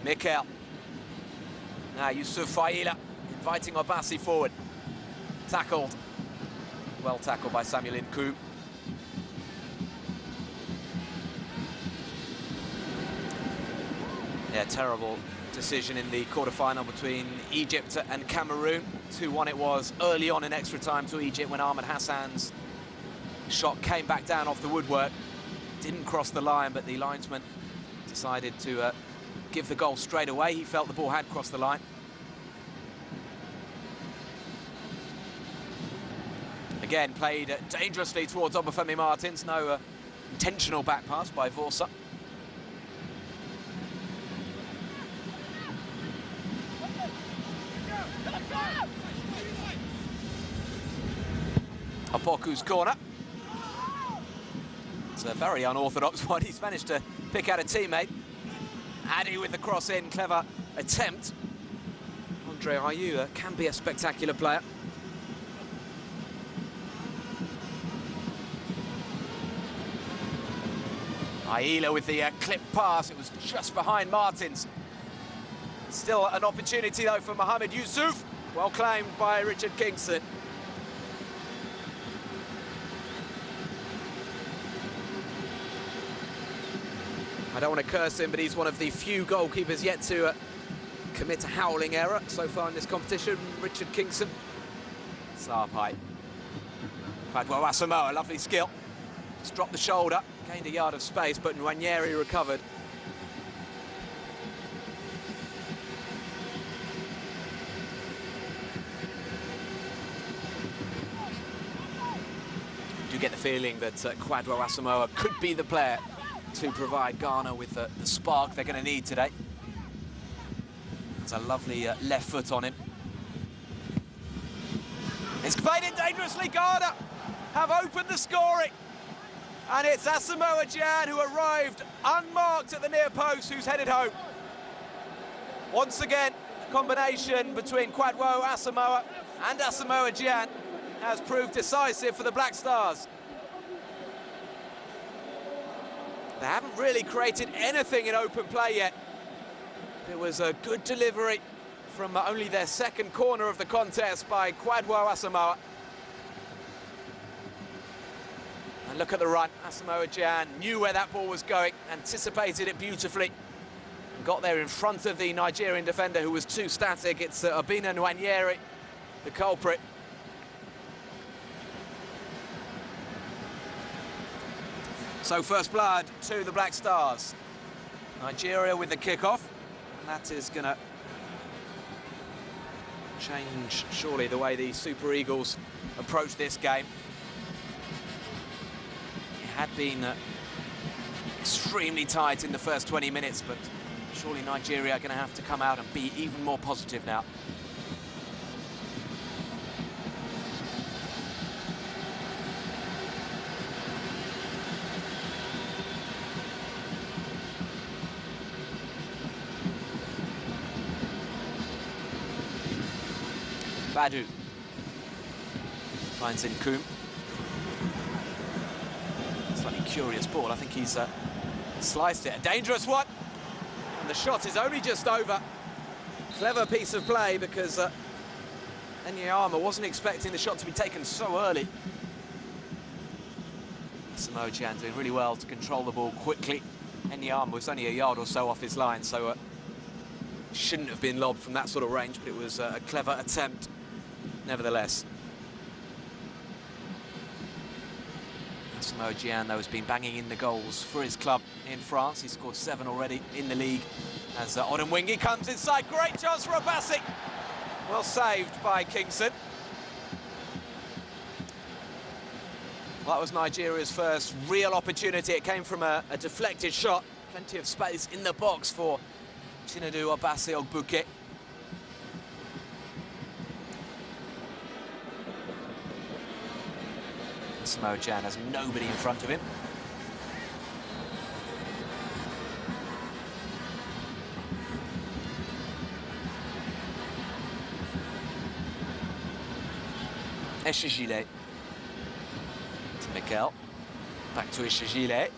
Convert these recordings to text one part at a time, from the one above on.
Mikel. Now Yusuf Faila inviting Obasi forward. Tackled. Well tackled by Samuel Nku. Yeah, terrible decision in the quarter-final between Egypt and Cameroon. 2-1 it was early on in extra time to Egypt when Ahmed Hassan's shot came back down off the woodwork. Didn't cross the line, but the linesman decided to give the goal straight away. He felt the ball had crossed the line. Again, played dangerously towards Obafemi Martins. No intentional back pass by Vorsa. Opoku's corner. It's a very unorthodox one. He's managed to pick out a teammate. Addy with the cross in, clever attempt. Andre Ayew can be a spectacular player. Ayew with the clip pass. It was just behind Martins. Still an opportunity though for Mohamed Yusuf. Well claimed by Richard Kingston. I don't want to curse him, but he's one of the few goalkeepers yet to commit a howling error so far in this competition. Richard Kingston. Sarpai. Kwadwo Asamoah, lovely skill. Just dropped the shoulder, gained a yard of space, but Nwaneri recovered. You get the feeling that Kwadwo Asamoah could be the player to provide Ghana with the spark they're going to need today. It's a lovely left foot on him. It's played in dangerously. Ghana have opened the scoring. And it's Asamoah Gyan who arrived unmarked at the near post, who's headed home. Once again, combination between Kwadwo Asamoah and Asamoah Gyan has proved decisive for the Black Stars. They haven't really created anything in open play yet. It was a good delivery from only their second corner of the contest by Kwadwo Asamoah. And look at the run. Asamoah Gyan knew where that ball was going, anticipated it beautifully, and got there in front of the Nigerian defender who was too static. It's Obina Nwaneri, the culprit. So first blood to the Black Stars. Nigeria with the kickoff, and that is going to change surely the way the Super Eagles approach this game. It had been extremely tight in the first 20 minutes, but surely Nigeria are going to have to come out and be even more positive now. Badu finds Nku. Slightly curious ball. I think he's sliced it. A dangerous one. And the shot is only just over. Clever piece of play because Enyama wasn't expecting the shot to be taken so early. Asamoah Gyan doing really well to control the ball quickly. Enyama was only a yard or so off his line, so shouldn't have been lobbed from that sort of range, but it was a clever attempt nevertheless. Asamoah Gyan, though, has been banging in the goals for his club in France. He scored 7 already in the league. As Odemwingie comes inside, great chance for Obasi. Well saved by Kingston. Well, that was Nigeria's first real opportunity. It came from a deflected shot. Plenty of space in the box for Chinedu Obasi Ogbuke. Asamoah Gyan has nobody in front of him. Eshagile to Mikel. Back to Eshagile.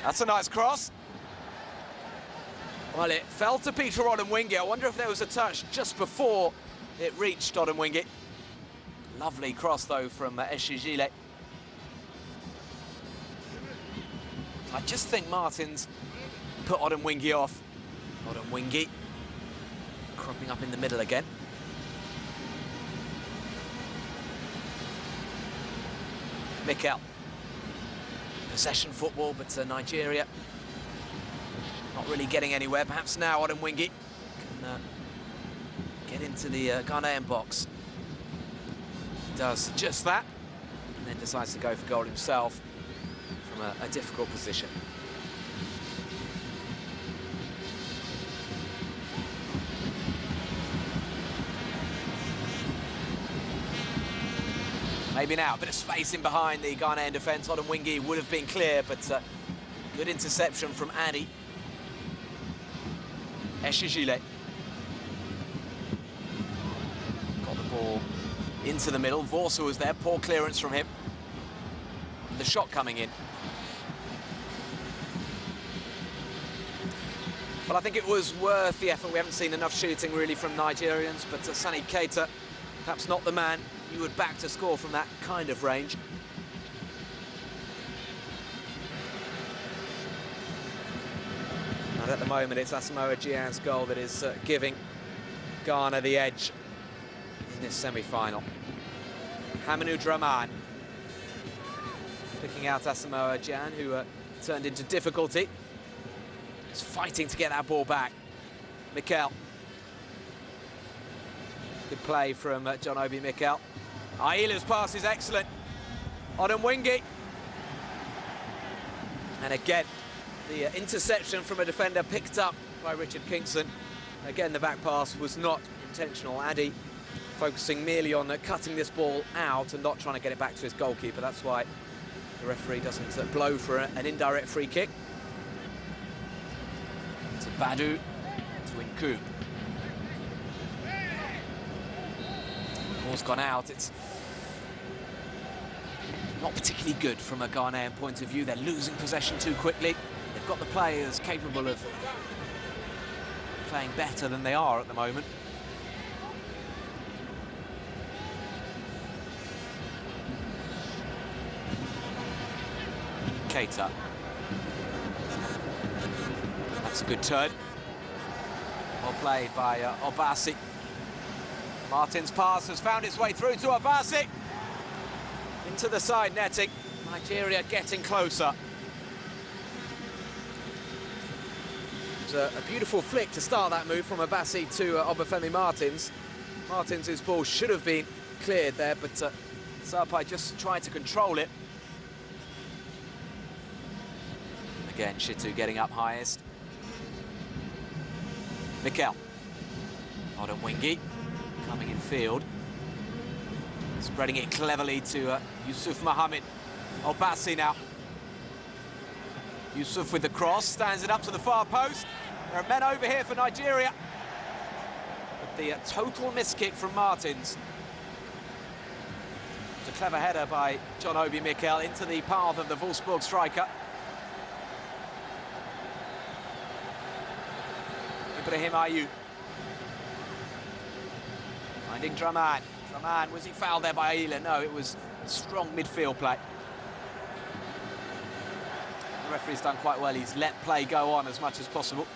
That's a nice cross. Well, it fell to Peter Odemwingie. I wonder if there was a touch just before it reached Odemwingie. Lovely cross, though, from Eshijile. I just think Martins put Odemwingie off. Odemwingie cropping up in the middle again. Mikel. Possession football, but Nigeria not really getting anywhere. Perhaps now Odemwingie can get into the Ghanaian box. He does just that, and then decides to go for goal himself from a difficult position. Maybe now, a bit of space in behind the Ghanaian defence. Odemwingie would have been clear, but good interception from Adi. Eshijile. Got the ball into the middle. Vorsa was there, poor clearance from him. The shot coming in. Well, I think it was worth the effort. We haven't seen enough shooting really from Nigerians, but Sani Keita, perhaps not the man you would back to score from that kind of range. And at the moment, it's Asamoah Gyan's goal that is giving Ghana the edge in this semi-final. Hamidou Dramane picking out Asamoah Gyan, who turned into difficulty. He's fighting to get that ball back. Mikel. Good play from John Obi Mikel. Aila's pass is excellent. Odemwingie. And again, the interception from a defender picked up by Richard Kingston. Again, the back pass was not intentional. Adi focusing merely on cutting this ball out and not trying to get it back to his goalkeeper. That's why the referee doesn't blow for an indirect free kick. To Badu, to Nku. The ball's gone out. It's not particularly good from a Ghanaian point of view. They're losing possession too quickly. They've got the players capable of playing better than they are at the moment. Keita. That's a good turn. Well played by Obasi. Martin's pass has found its way through to Obasi. Into the side netting. Nigeria getting closer. It was a beautiful flick to start that move from Obasi to Obafemi Martins. Martins' ball should have been cleared there, but Sarpai just tried to control it. Again, Shitu getting up highest. Mikel. Odemwingie coming in field. Spreading it cleverly to Yusuf Mohammed. Obasi now. Yusuf with the cross, stands it up to the far post. There are men over here for Nigeria. But the total miss kick from Martins. It's a clever header by John Obi Mikel into the path of the Wolfsburg striker. Ibrahim Ayew. Finding Dramane. Dramane, was he fouled there by Aila? No, it was strong midfield play. The referee's done quite well. He's let play go on as much as possible.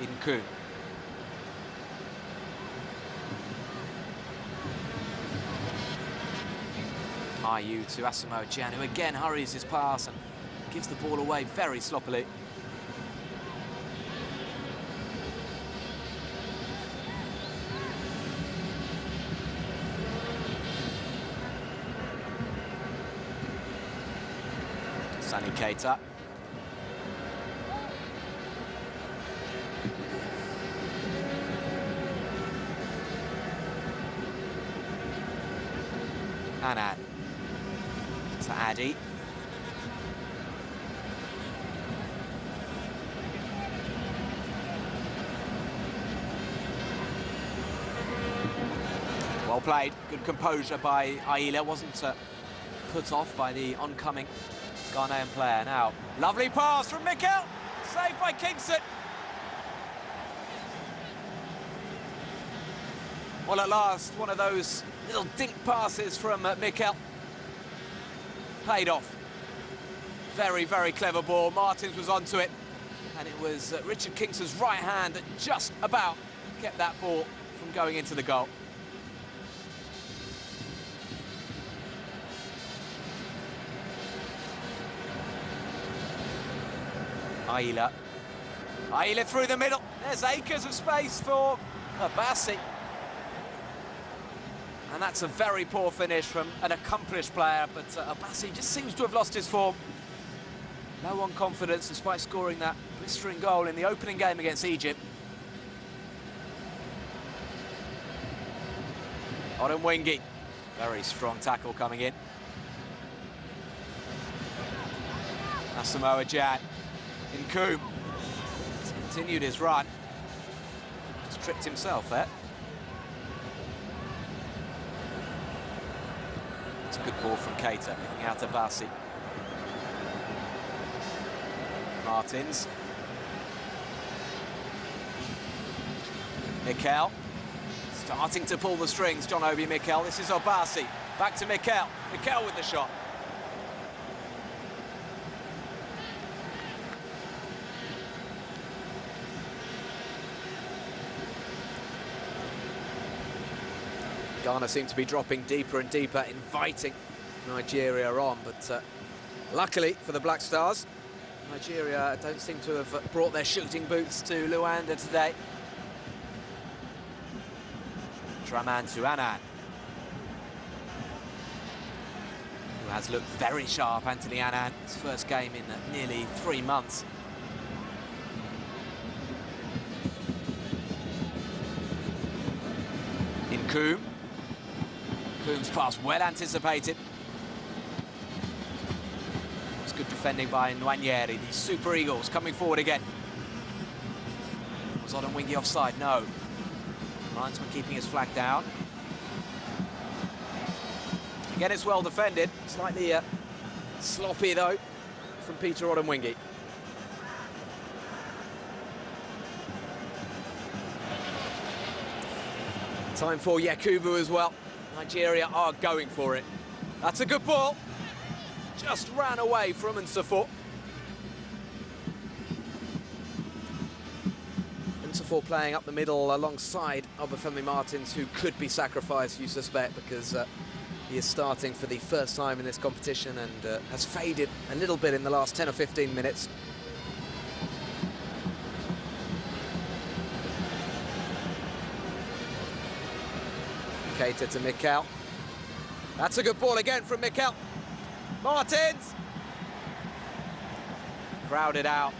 Nku. Ayew to Asamoah Gyan, who again hurries his pass and gives the ball away very sloppily. Sani Keita. Anan. To Adi. Well played. Good composure by Aila. Wasn't put off by the oncoming Ghanaian player. Now, lovely pass from Mikel. Saved by Kingston. Well, at last, one of those little dink passes from Mikel. Paid off. Very, very clever ball. Martins was onto it. And it was Richard Kingston's right hand that just about kept that ball from going into the goal. Aila through the middle. There's acres of space for Abassi. And that's a very poor finish from an accomplished player, but Abassi just seems to have lost his form. Low on confidence despite scoring that blistering goal in the opening game against Egypt. Odemwingie, very strong tackle coming in. Asamoah Gyan. Nkoum has continued his run. Just tripped himself there. It's a good ball from Keita, picking out Abassi. Martins. Mikel. Starting to pull the strings, John Obi Mikel. This is Abassi. Back to Mikel. Mikel with the shot. Ghana seem to be dropping deeper and deeper, inviting Nigeria on, but luckily for the Black Stars, Nigeria don't seem to have brought their shooting boots to Luanda today. Tramantu Annan, who has looked very sharp, Anthony Annan, his first game in nearly 3 months. Nkoum. Nkoum's pass well anticipated. It's good defending by Nwaneri. The Super Eagles coming forward again. Was Odemwingie offside? No. Linesman keeping his flag down. Again, it's well defended. Slightly sloppy, though, from Peter Odemwingie. Time for Yakubu as well. Nigeria are going for it. That's a good ball. Just ran away from Nsafo. Nsafo playing up the middle alongside Obafemi Martins, who could be sacrificed, you suspect, because he is starting for the first time in this competition and has faded a little bit in the last 10 or 15 minutes. Keita to Mikel. That's a good ball again from Mikel. Martins! Crowded out.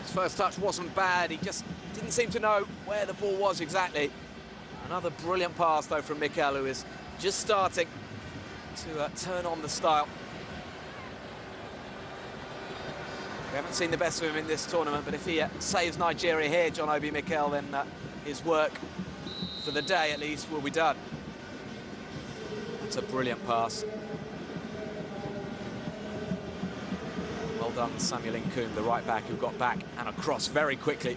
His first touch wasn't bad. He just didn't seem to know where the ball was exactly. Another brilliant pass, though, from Mikel, who is just starting to turn on the style. We haven't seen the best of him in this tournament, but if he saves Nigeria here, John Obi Mikel, then his work for the day, at least, will be done. It's a brilliant pass. Well done, Samuel Nkoum, the right back, who got back and across very quickly.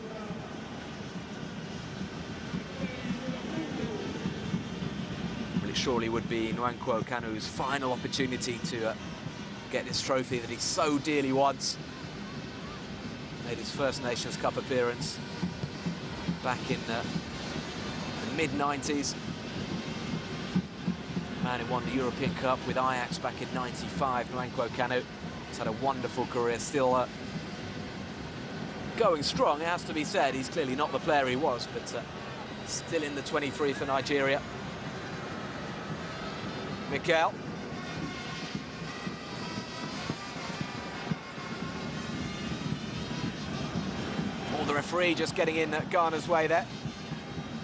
Really surely would be Nwankwo Kanu's final opportunity to get this trophy that he so dearly wants. Made his first Nations Cup appearance back in the mid-90s. Man who won the European Cup with Ajax back in '95, Nwankwo Kanu. He's had a wonderful career, still going strong, it has to be said. He's clearly not the player he was, but still in the 23 for Nigeria. Mikel. The referee just getting in Ghana's way there.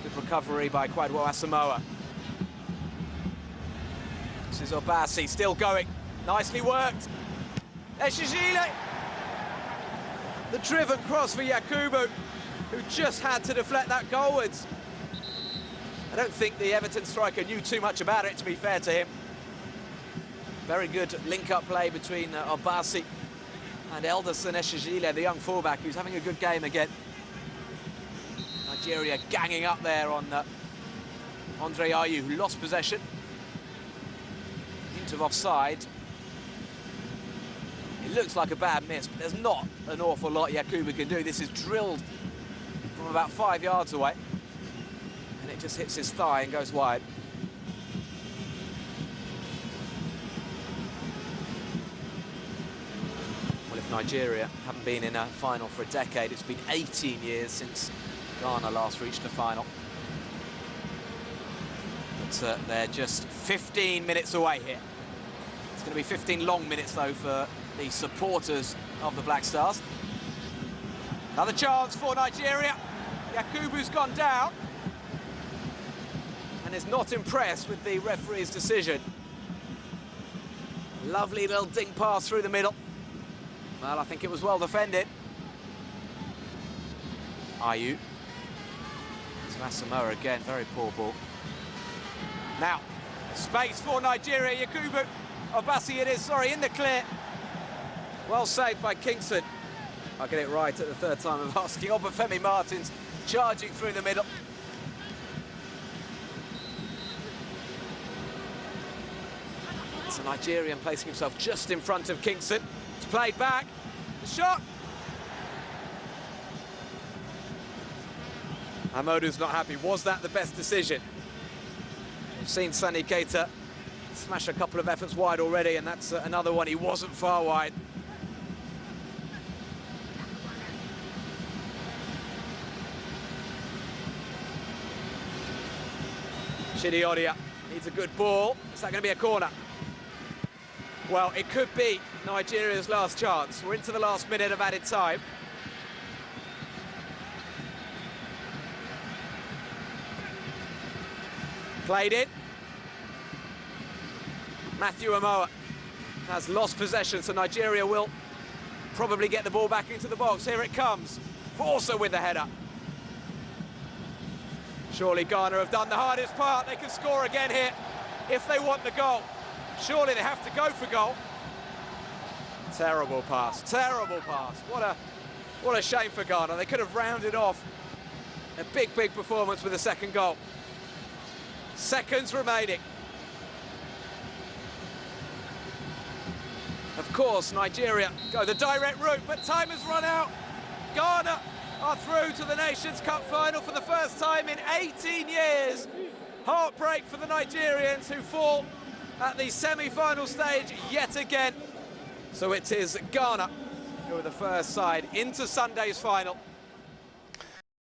Good recovery by Kwadwo Asamoah. This is Abassi, still going. Nicely worked. Eshijile. The driven cross for Yakubu, who just had to deflect that goalwards. I don't think the Everton striker knew too much about it, to be fair to him. Very good link-up play between Abassi And Elderson Eshajile, the young fullback, who's having a good game again. Nigeria ganging up there on Andre Ayew, who lost possession. Hint of offside. It looks like a bad miss, but there's not an awful lot Yakubu can do. This is drilled from about 5 yards away. And it just hits his thigh and goes wide. Well, if Nigeria haven't been in a final for a decade, it's been 18 years since Ghana last reached a final. But they're just 15 minutes away here. It's going to be 15 long minutes, though, for the supporters of the Black Stars. Another chance for Nigeria. Yakubu's gone down and is not impressed with the referee's decision. Lovely little dink pass through the middle. Well, I think it was well defended. Ayew. It's Asamoah again, very poor ball. Now, space for Nigeria. Yakubu, Obasi it is, sorry, in the clear. Well saved by Kingston. I'll get it right at the third time of asking. Obafemi Martins charging through the middle. It's a Nigerian placing himself just in front of Kingston. It's played back. The shot. Amodu's not happy. Was that the best decision? We've seen Sani Keita smash a couple of efforts wide already, and that's another one. He wasn't far wide. Chidi Odia needs a good ball. Is that going to be a corner? Well, it could be Nigeria's last chance. We're into the last minute of added time. Played in. Matthew Amoah has lost possession, so Nigeria will probably get the ball back into the box. Here it comes. Forster with the header. Surely Ghana have done the hardest part. They can score again here if they want the goal. Surely they have to go for goal. Terrible pass, terrible pass. What a shame for Ghana. They could have rounded off a big performance with a second goal. Seconds remaining. Of course, Nigeria go the direct route, but time has run out. Ghana are through to the Nations Cup final for the first time in 18 years. Heartbreak for the Nigerians, who fall at the semi-final stage yet again. So it is Ghana who are the first side into Sunday's final.